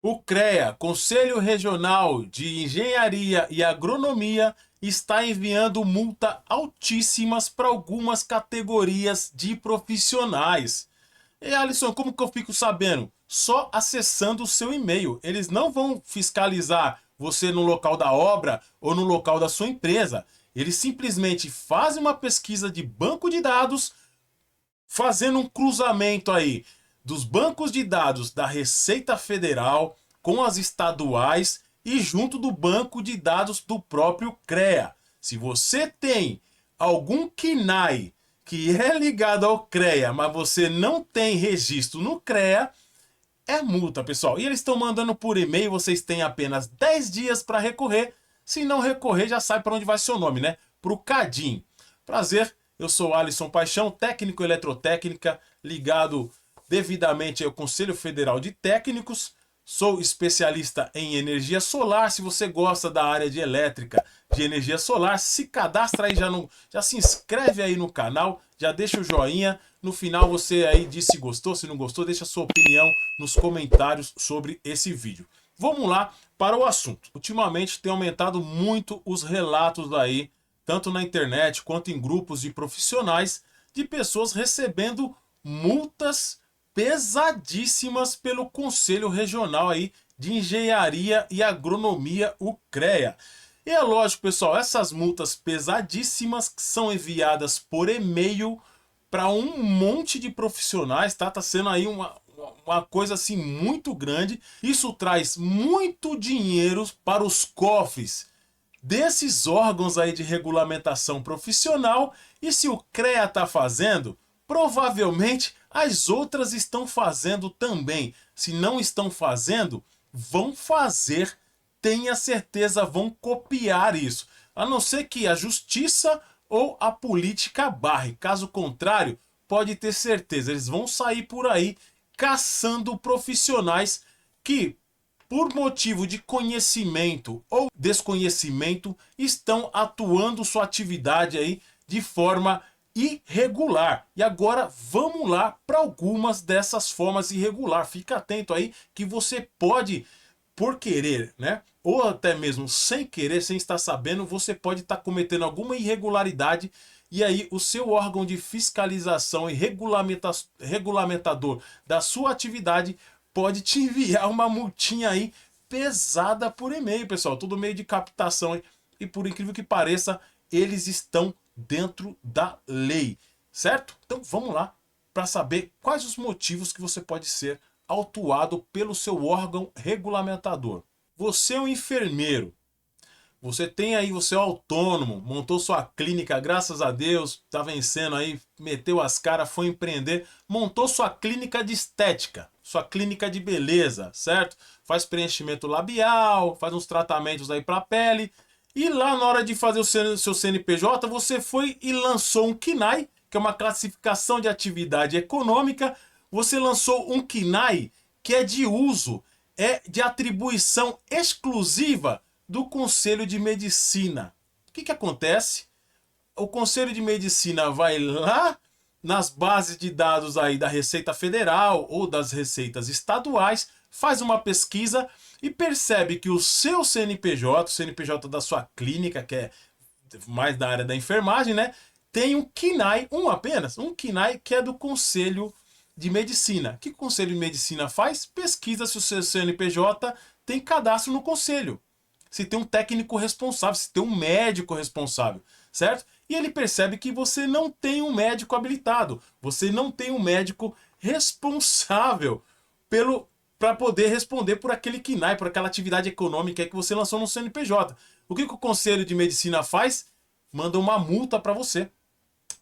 O CREA, Conselho Regional de Engenharia e Agronomia, está enviando multa altíssimas para algumas categorias de profissionais. E Alisson, como que eu fico sabendo? Só acessando o seu e-mail. Eles não vão fiscalizar você no local da obra ou no local da sua empresa. Eles simplesmente fazem uma pesquisa de banco de dados, fazendo um cruzamento aí dos bancos de dados da Receita Federal com as estaduais e junto do banco de dados do próprio CREA. Se você tem algum KNAI que é ligado ao CREA, mas você não tem registro no CREA, é multa, pessoal. E eles estão mandando por e-mail, vocês têm apenas 10 dias para recorrer. Se não recorrer, já sabe para onde vai seu nome, né? Para o Cadim. Prazer, eu sou Alisson Paixão, técnico eletrotécnica, ligado devidamente ao Conselho Federal de Técnicos. Sou especialista em energia solar. Se você gosta da área de elétrica, de energia solar, se cadastra aí, já se inscreve aí no canal, já deixa o joinha. No final você aí diz se gostou, se não gostou, deixa a sua opinião nos comentários sobre esse vídeo. Vamos lá para o assunto. Ultimamente tem aumentado muito os relatos aí, tanto na internet quanto em grupos de profissionais, de pessoas recebendo multas pesadíssimas pelo Conselho Regional aí de Engenharia e Agronomia, o CREA. E é lógico, pessoal, essas multas pesadíssimas são enviadas por e-mail para um monte de profissionais, tá? Tá sendo aí uma coisa assim muito grande. Isso traz muito dinheiro para os cofres desses órgãos aí de regulamentação profissional. E se o CREA está fazendo, provavelmente as outras estão fazendo também. Se não estão fazendo, vão fazer, tenha certeza, vão copiar isso. A não ser que a justiça ou a política barre. Caso contrário, pode ter certeza, eles vão sair por aí caçando profissionais que, por motivo de conhecimento ou desconhecimento, estão atuando sua atividade aí de forma irregular. E agora vamos lá para algumas dessas formas irregular. Fica atento aí que você pode, por querer, né? Ou até mesmo sem querer, sem estar sabendo, você pode estar cometendo alguma irregularidade. E aí o seu órgão de fiscalização e regulamentador da sua atividade pode te enviar uma multinha aí pesada por e-mail, pessoal. Tudo meio de captação. E por incrível que pareça, eles estão dentro da lei, certo? Então vamos lá para saber quais os motivos que você pode ser autuado pelo seu órgão regulamentador. Você é um enfermeiro, você tem aí, você é autônomo, montou sua clínica, graças a Deus, tá vencendo aí, meteu as caras, foi empreender, montou sua clínica de estética, sua clínica de beleza, certo? Faz preenchimento labial, faz uns tratamentos aí pra pele, e lá na hora de fazer o seu CNPJ, você foi e lançou um KNAI, que é uma classificação de atividade econômica. Você lançou um KNAI que é de uso, é de atribuição exclusiva do Conselho de Medicina. O que acontece? O Conselho de Medicina vai lá nas bases de dados aí da Receita Federal ou das receitas estaduais, faz uma pesquisa e percebe que o seu CNPJ, o CNPJ da sua clínica, que é mais da área da enfermagem, né, tem um KNAI, um KNAI que é do Conselho de Medicina. O que o Conselho de Medicina faz? Pesquisa se o seu CNPJ tem cadastro no Conselho, se tem um técnico responsável, se tem um médico responsável, certo? E ele percebe que você não tem um médico habilitado, você não tem um médico responsável para poder responder por aquele KNAI, por aquela atividade econômica que você lançou no CNPJ. O que o Conselho de Medicina faz? Manda uma multa para você.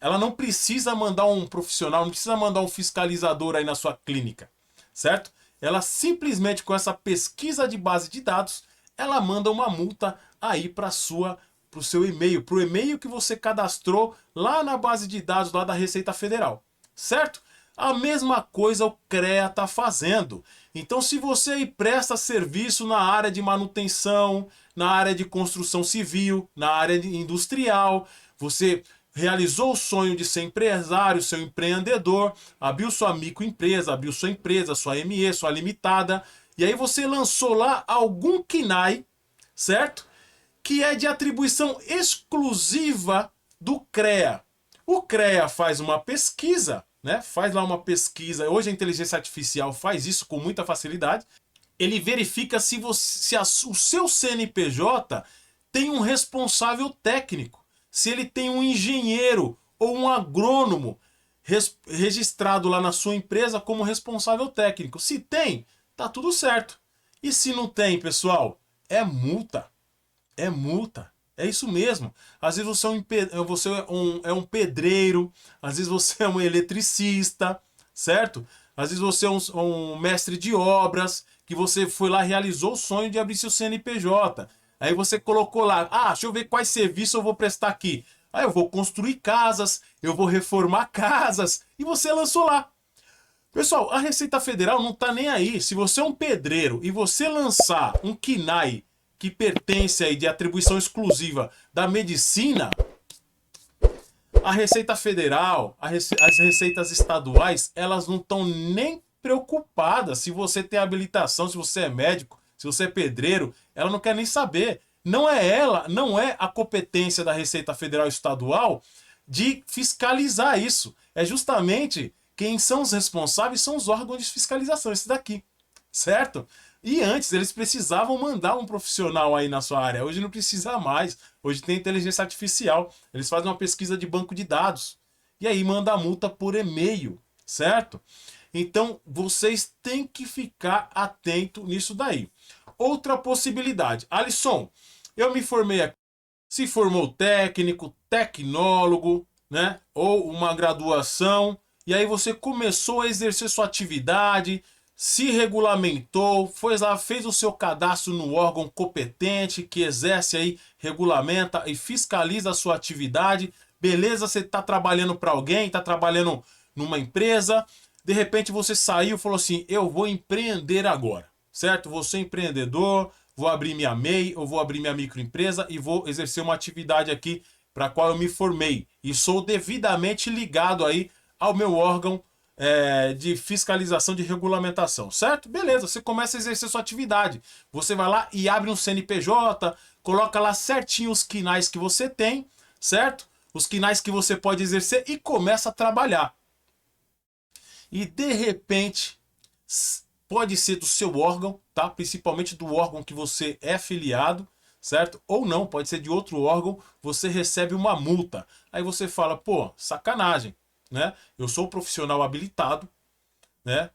Ela não precisa mandar um profissional, não precisa mandar um fiscalizador aí na sua clínica, certo? Ela simplesmente, com essa pesquisa de base de dados, ela manda uma multa aí para o seu e-mail, para o e-mail que você cadastrou lá na base de dados lá da Receita Federal, certo? A mesma coisa o CREA está fazendo. Então, se você aí presta serviço na área de manutenção, na área de construção civil, na área industrial, você realizou o sonho de ser empresário, seu empreendedor, abriu sua microempresa, abriu sua empresa, sua ME, sua limitada, E aí você lançou lá algum KNAI, certo? Que é de atribuição exclusiva do CREA. O CREA faz uma pesquisa, né? Faz lá uma pesquisa. Hoje a inteligência artificial faz isso com muita facilidade. Ele verifica se o seu CNPJ tem um responsável técnico, se ele tem um engenheiro ou um agrônomo registrado lá na sua empresa como responsável técnico. Se tem, tá tudo certo. E se não tem, pessoal, é multa. É multa. É isso mesmo. Às vezes você é um pedreiro, às vezes você é um eletricista, certo? Às vezes você é um mestre de obras, que você foi lá e realizou o sonho de abrir seu CNPJ. Aí você colocou lá, deixa eu ver quais serviços eu vou prestar aqui. Aí eu vou construir casas, eu vou reformar casas, e você lançou lá. Pessoal, a Receita Federal não tá nem aí. Se você é um pedreiro e você lançar um KNAI que pertence aí de atribuição exclusiva da medicina, a Receita Federal, as receitas estaduais, elas não estão nem preocupadas se você tem habilitação, se você é médico, se você é pedreiro, ela não quer nem saber. Não é a competência da Receita Federal Estadual de fiscalizar isso. É justamente quem são os responsáveis são os órgãos de fiscalização, esse daqui, certo? E antes eles precisavam mandar um profissional aí na sua área. Hoje não precisa mais. Hoje tem inteligência artificial. Eles fazem uma pesquisa de banco de dados. E aí manda a multa por e-mail, certo? Então vocês têm que ficar atento nisso daí. Outra possibilidade. Alisson, eu me formei aqui. Se formou técnico, tecnólogo, né? Ou uma graduação. E aí você começou a exercer sua atividade, se regulamentou, foi lá, fez o seu cadastro no órgão competente que exerce aí, regulamenta e fiscaliza a sua atividade. Beleza, você está trabalhando para alguém, está trabalhando numa empresa. De repente você saiu e falou assim, eu vou empreender agora, certo? Vou ser empreendedor, vou abrir minha MEI, ou vou abrir minha microempresa e vou exercer uma atividade aqui para a qual eu me formei. E sou devidamente ligado aí ao meu órgão de fiscalização de regulamentação, certo? Beleza, você começa a exercer sua atividade. Você vai lá e abre um CNPJ, coloca lá certinho os KNAIs que você tem, certo? Os KNAIs que você pode exercer e começa a trabalhar. E de repente, pode ser do seu órgão, tá? Principalmente do órgão que você é afiliado, certo? Ou não, pode ser de outro órgão, você recebe uma multa. Aí você fala, pô, sacanagem. Né? Eu sou um profissional habilitado, né?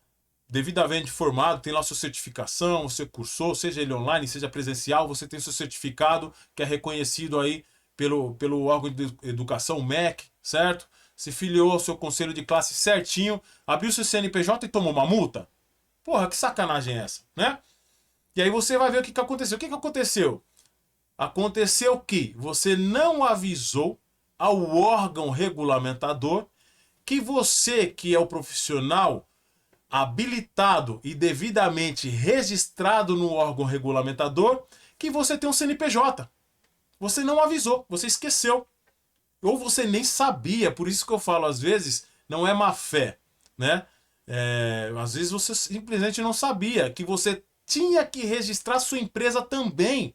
Devidamente formado, tem lá sua certificação, você cursou, seja ele online, seja presencial, você tem seu certificado que é reconhecido aí pelo órgão de educação, o MEC, certo? Se filiou ao seu conselho de classe certinho, abriu seu CNPJ e tomou uma multa? Porra, que sacanagem é essa, né? E aí você vai ver o que aconteceu. O que aconteceu? Aconteceu que você não avisou ao órgão regulamentador que você, que é o profissional habilitado e devidamente registrado no órgão regulamentador, que você tem um CNPJ. Você não avisou, você esqueceu. Ou você nem sabia, por isso que eu falo, às vezes, não é má fé, né? Às vezes você simplesmente não sabia que você tinha que registrar sua empresa também.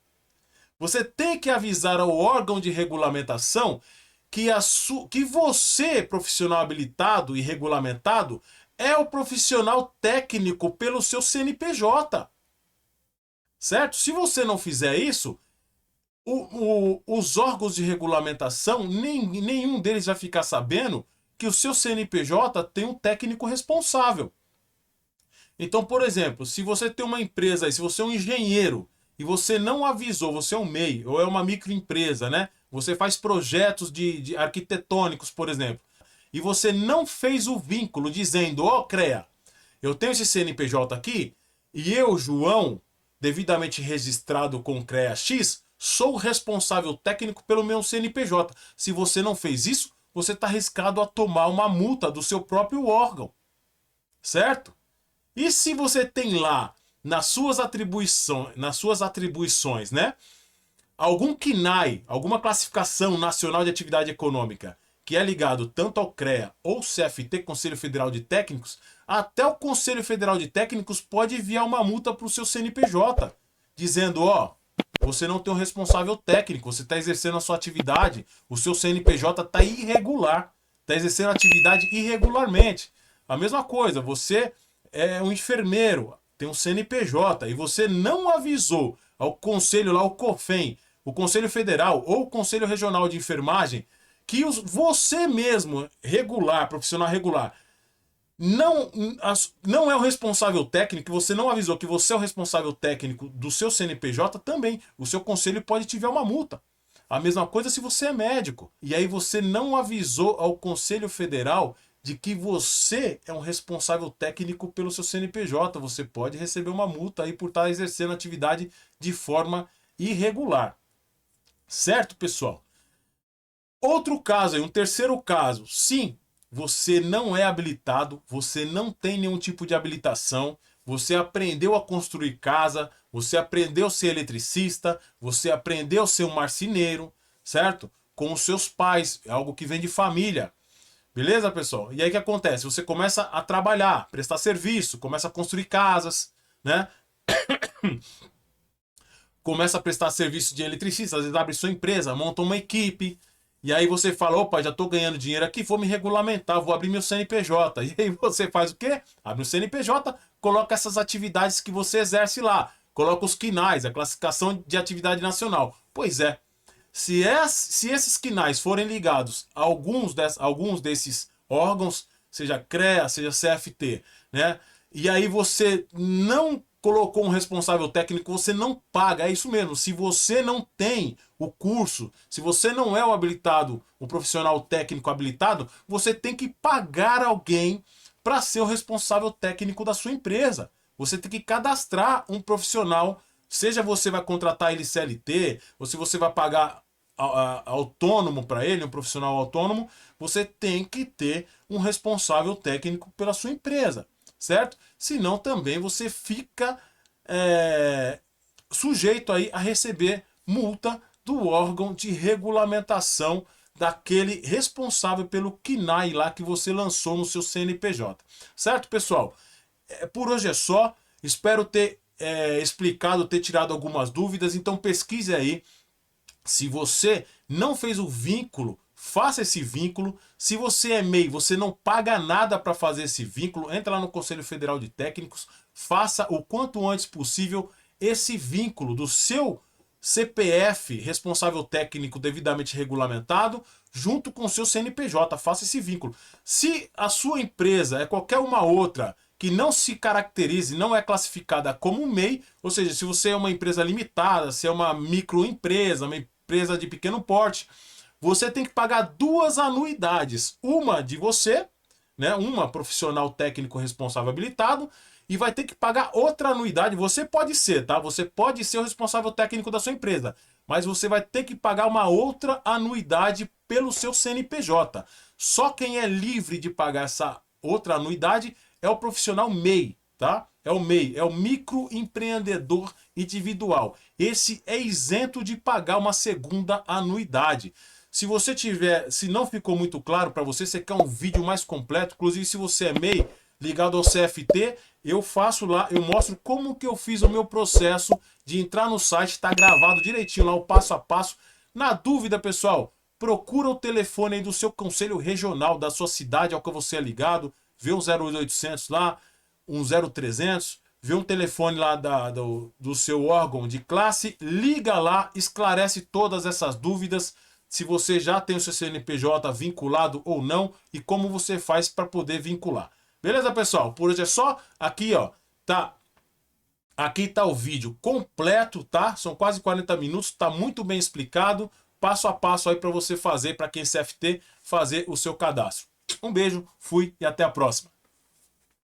Você tem que avisar ao órgão de regulamentação que você, profissional habilitado e regulamentado, é o profissional técnico pelo seu CNPJ. Certo? Se você não fizer isso, os órgãos de regulamentação, nenhum deles vai ficar sabendo que o seu CNPJ tem um técnico responsável. Então, por exemplo, se você tem uma empresa, se você é um engenheiro e você não avisou, você é um MEI ou é uma microempresa, né? Você faz projetos de arquitetônicos, por exemplo, e você não fez o vínculo dizendo, ó, CREA, eu tenho esse CNPJ aqui e eu, João, devidamente registrado com o CREA X, sou o responsável técnico pelo meu CNPJ. Se você não fez isso, você está arriscado a tomar uma multa do seu próprio órgão. Certo? E se você tem lá, nas suas atribuições, né? Algum KNAI, alguma classificação nacional de atividade econômica, que é ligado tanto ao CREA ou CFT, Conselho Federal de Técnicos, até o Conselho Federal de Técnicos pode enviar uma multa para o seu CNPJ, dizendo, ó, você não tem um responsável técnico, você está exercendo a sua atividade, o seu CNPJ está irregular, está exercendo a atividade irregularmente. A mesma coisa, você é um enfermeiro, tem um CNPJ e você não avisou ao conselho lá, o COFEN, o Conselho Federal ou o Conselho Regional de Enfermagem, que você mesmo, regular, profissional regular, não é o responsável técnico, você não avisou que você é o responsável técnico do seu CNPJ, também o seu conselho pode te enviar uma multa. A mesma coisa se você é médico. E aí você não avisou ao Conselho Federal de que você é um responsável técnico pelo seu CNPJ. Você pode receber uma multa aí por estar exercendo a atividade de forma irregular. Certo, pessoal? Outro caso aí, um terceiro caso. Sim, você não é habilitado, você não tem nenhum tipo de habilitação, você aprendeu a construir casa, você aprendeu a ser eletricista, você aprendeu a ser um marceneiro, certo? Com os seus pais, é algo que vem de família. Beleza, pessoal? E aí o que acontece? Você começa a trabalhar, prestar serviço, começa a construir casas, né? Começa a prestar serviço de eletricista, às vezes abre sua empresa, monta uma equipe, e aí você fala, opa, já estou ganhando dinheiro aqui, vou me regulamentar, vou abrir meu CNPJ. E aí você faz o quê? Abre o CNPJ, coloca essas atividades que você exerce lá, coloca os quinais, a classificação de atividade nacional. Pois é, se esses quinais forem ligados a alguns desses órgãos, seja CREA, seja CFT, né? E aí você não colocou um responsável técnico, você não paga. É isso mesmo. Se você não tem o curso, se você não é o habilitado, o profissional técnico habilitado, você tem que pagar alguém para ser o responsável técnico da sua empresa. Você tem que cadastrar um profissional, seja você vai contratar ele CLT, ou se você vai pagar autônomo para ele, um profissional autônomo, você tem que ter um responsável técnico pela sua empresa, certo? Senão também você fica sujeito aí a receber multa do órgão de regulamentação daquele responsável pelo KNAI lá que você lançou no seu CNPJ. Certo, pessoal? Por hoje é só. Espero ter explicado, ter tirado algumas dúvidas. Então pesquise aí. Se você não fez o vínculo, faça esse vínculo. Se você é MEI, você não paga nada para fazer esse vínculo, entra lá no Conselho Federal de Técnicos, faça o quanto antes possível esse vínculo do seu CPF, responsável técnico devidamente regulamentado, junto com o seu CNPJ, faça esse vínculo. Se a sua empresa é qualquer uma outra que não se caracterize, não é classificada como MEI, ou seja, se você é uma empresa limitada, se é uma microempresa, uma empresa de pequeno porte, você tem que pagar 2 anuidades. Uma de você, né, uma profissional técnico responsável habilitado, e vai ter que pagar outra anuidade. Você pode ser, tá? Você pode ser o responsável técnico da sua empresa, mas você vai ter que pagar uma outra anuidade pelo seu CNPJ. Só quem é livre de pagar essa outra anuidade é o profissional MEI, tá? É o MEI, é o microempreendedor individual. Esse é isento de pagar uma segunda anuidade. Se você tiver, se não ficou muito claro para você, você quer um vídeo mais completo, inclusive se você é MEI ligado ao CFT, eu faço lá, eu mostro como que eu fiz o meu processo de entrar no site, está gravado direitinho lá o passo a passo. Na dúvida, pessoal, procura o telefone aí do seu conselho regional, da sua cidade ao que você é ligado, vê um 0800 lá, um 0300, vê um telefone lá do seu órgão de classe, liga lá, esclarece todas essas dúvidas, se você já tem o seu CNPJ vinculado ou não e como você faz para poder vincular. Beleza, pessoal? Por hoje é só. Aqui, ó, tá. Aqui tá o vídeo completo, tá? São quase 40 minutos, tá muito bem explicado, passo a passo aí para você fazer, para quem é CFT, fazer o seu cadastro. Um beijo, fui e até a próxima.